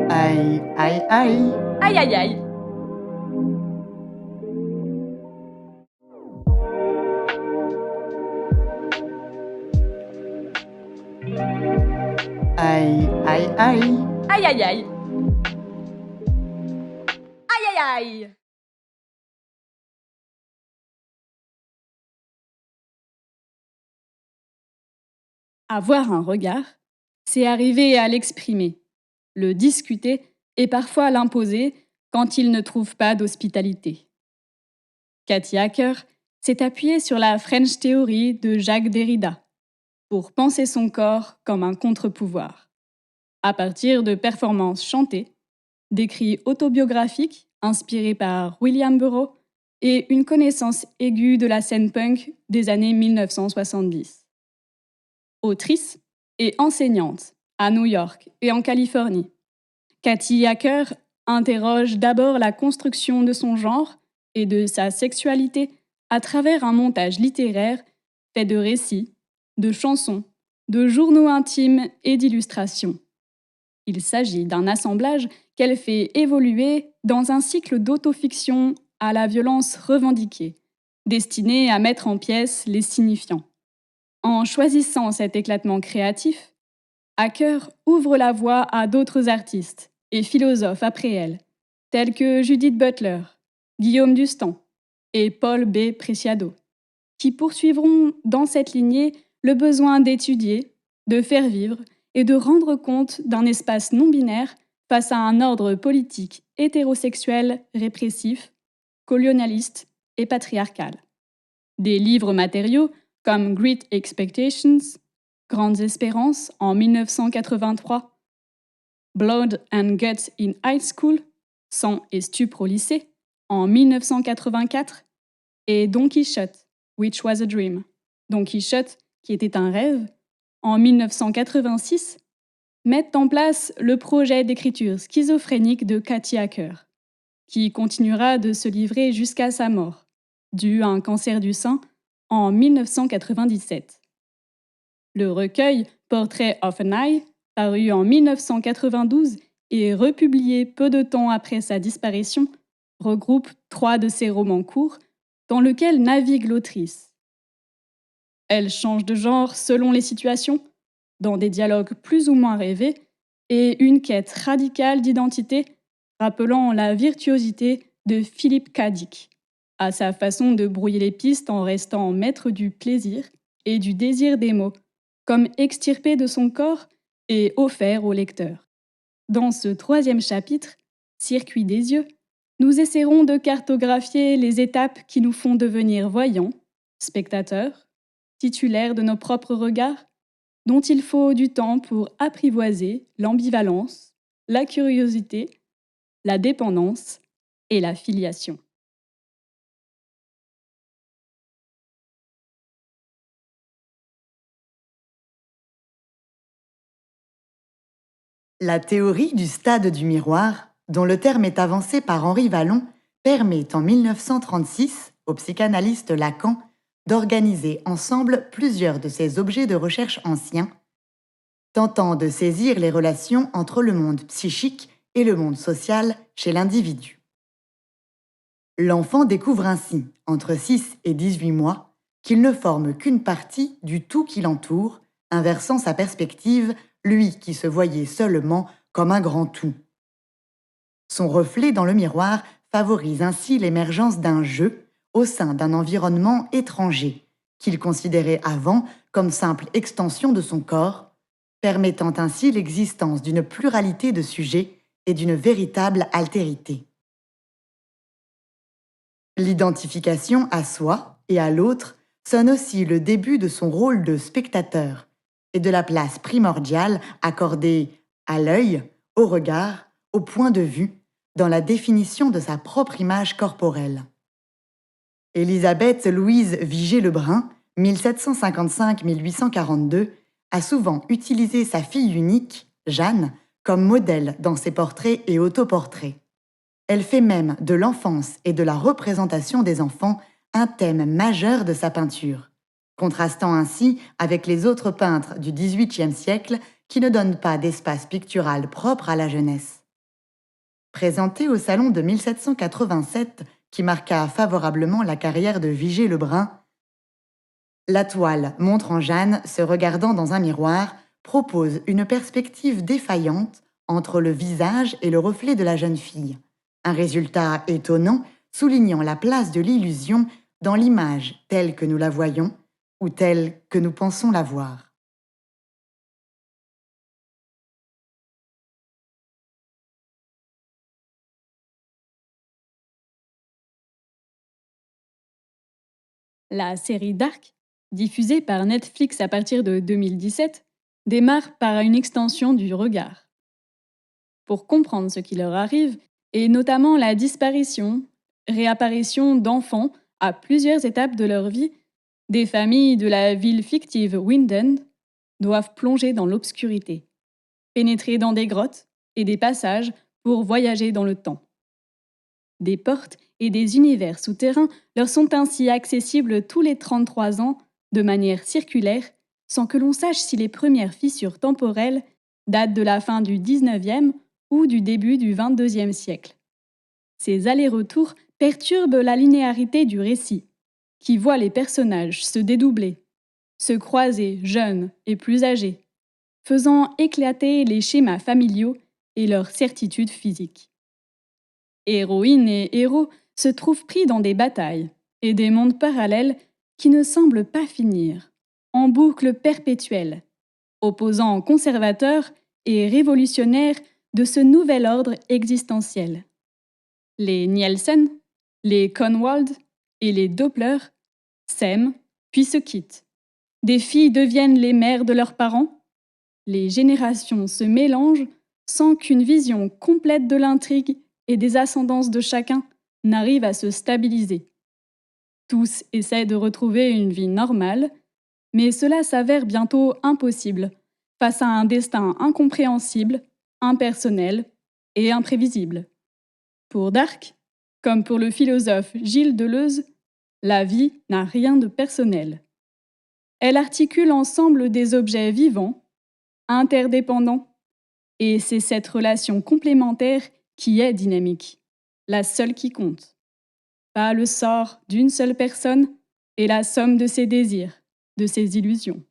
Aïe, aïe, aïe. Aïe, aïe, aïe. Aïe, aïe, aïe. Aïe, aïe, aïe. Aïe, aïe, aïe. Avoir un regard, c'est arriver à l'exprimer, le discuter et parfois l'imposer quand il ne trouve pas d'hospitalité. Cathy Hacker s'est appuyée sur la French Theory de Jacques Derrida pour penser son corps comme un contre-pouvoir, à partir de performances chantées, d'écrits autobiographiques inspirés par William Burroughs et une connaissance aiguë de la scène punk des années 1970. Autrice et enseignante à New York et en Californie, Cathy Hacker interroge d'abord la construction de son genre et de sa sexualité à travers un montage littéraire fait de récits, de chansons, de journaux intimes et d'illustrations. Il s'agit d'un assemblage qu'elle fait évoluer dans un cycle d'autofiction à la violence revendiquée, destiné à mettre en pièces les signifiants. En choisissant cet éclatement créatif, Hacker ouvre la voie à d'autres artistes et philosophes après elle, tels que Judith Butler, Guillaume Dustan et Paul B. Preciado, qui poursuivront dans cette lignée le besoin d'étudier, de faire vivre et de rendre compte d'un espace non-binaire face à un ordre politique hétérosexuel répressif, colonialiste et patriarcal. Des livres matériaux comme Great Expectations, Grandes Espérances en 1983, Blood and Guts in High School, Sang et stupre au lycée, en 1984, et Don Quichotte, Which Was a Dream, Don Quichotte, qui était un rêve, en 1986, mettent en place le projet d'écriture schizophrénique de Cathy Hacker, qui continuera de se livrer jusqu'à sa mort, due à un cancer du sein, en 1997. Le recueil Portrait of an Eye, paru en 1992 et republié peu de temps après sa disparition, regroupe 3 de ses romans courts dans lesquels navigue l'autrice. Elle change de genre selon les situations, dans des dialogues plus ou moins rêvés, et une quête radicale d'identité rappelant la virtuosité de Philippe K. Dick, à sa façon de brouiller les pistes en restant maître du plaisir et du désir des mots, comme extirpé de son corps et offert au lecteur. Dans ce 3e chapitre, Circuit des yeux, nous essaierons de cartographier les étapes qui nous font devenir voyants, spectateurs, titulaires de nos propres regards, dont il faut du temps pour apprivoiser l'ambivalence, la curiosité, la dépendance et la filiation. La théorie du stade du miroir, dont le terme est avancé par Henri Wallon, permet en 1936 au psychanalyste Lacan d'organiser ensemble plusieurs de ces objets de recherche anciens, tentant de saisir les relations entre le monde psychique et le monde social chez l'individu. L'enfant découvre ainsi, entre 6 et 18 mois, qu'il ne forme qu'une partie du tout qui l'entoure, inversant sa perspective, lui qui se voyait seulement comme un grand tout. Son reflet dans le miroir favorise ainsi l'émergence d'un jeu au sein d'un environnement étranger, qu'il considérait avant comme simple extension de son corps, permettant ainsi l'existence d'une pluralité de sujets et d'une véritable altérité. L'identification à soi et à l'autre sonne aussi le début de son rôle de spectateur et de la place primordiale accordée à l'œil, au regard, au point de vue, dans la définition de sa propre image corporelle. Élisabeth Louise Vigée-Lebrun, 1755-1842, a souvent utilisé sa fille unique, Jeanne, comme modèle dans ses portraits et autoportraits. Elle fait même de l'enfance et de la représentation des enfants un thème majeur de sa peinture. contrastant ainsi avec les autres peintres du XVIIIe siècle qui ne donnent pas d'espace pictural propre à la jeunesse. Présenté au salon de 1787, qui marqua favorablement la carrière de Vigée-Lebrun, la toile montrant Jeanne se regardant dans un miroir propose une perspective défaillante entre le visage et le reflet de la jeune fille. Un résultat étonnant soulignant la place de l'illusion dans l'image telle que nous la voyons ou telle que nous pensons la voir. La série Dark, diffusée par Netflix à partir de 2017, démarre par une extension du regard. Pour comprendre ce qui leur arrive, et notamment la disparition, réapparition d'enfants à plusieurs étapes de leur vie, des familles de la ville fictive Winden doivent plonger dans l'obscurité, pénétrer dans des grottes et des passages pour voyager dans le temps. Des portes et des univers souterrains leur sont ainsi accessibles tous les 33 ans de manière circulaire, sans que l'on sache si les premières fissures temporelles datent de la fin du XIXe ou du début du XXIIe siècle. Ces allers-retours perturbent la linéarité du récit, qui voit les personnages se dédoubler, se croiser jeunes et plus âgés, faisant éclater les schémas familiaux et leurs certitudes physiques. Héroïnes et héros se trouvent pris dans des batailles et des mondes parallèles qui ne semblent pas finir, en boucle perpétuelle, opposant conservateurs et révolutionnaires de ce nouvel ordre existentiel. Les Nielsen, les Conwald et les Doppler s'aiment puis se quittent. Des filles deviennent les mères de leurs parents. Les générations se mélangent sans qu'une vision complète de l'intrigue et des ascendances de chacun n'arrive à se stabiliser. Tous essaient de retrouver une vie normale, mais cela s'avère bientôt impossible face à un destin incompréhensible, impersonnel et imprévisible. Pour Dark, comme pour le philosophe Gilles Deleuze, la vie n'a rien de personnel. Elle articule ensemble des objets vivants, interdépendants, et c'est cette relation complémentaire qui est dynamique, la seule qui compte. Pas le sort d'une seule personne et la somme de ses désirs, de ses illusions.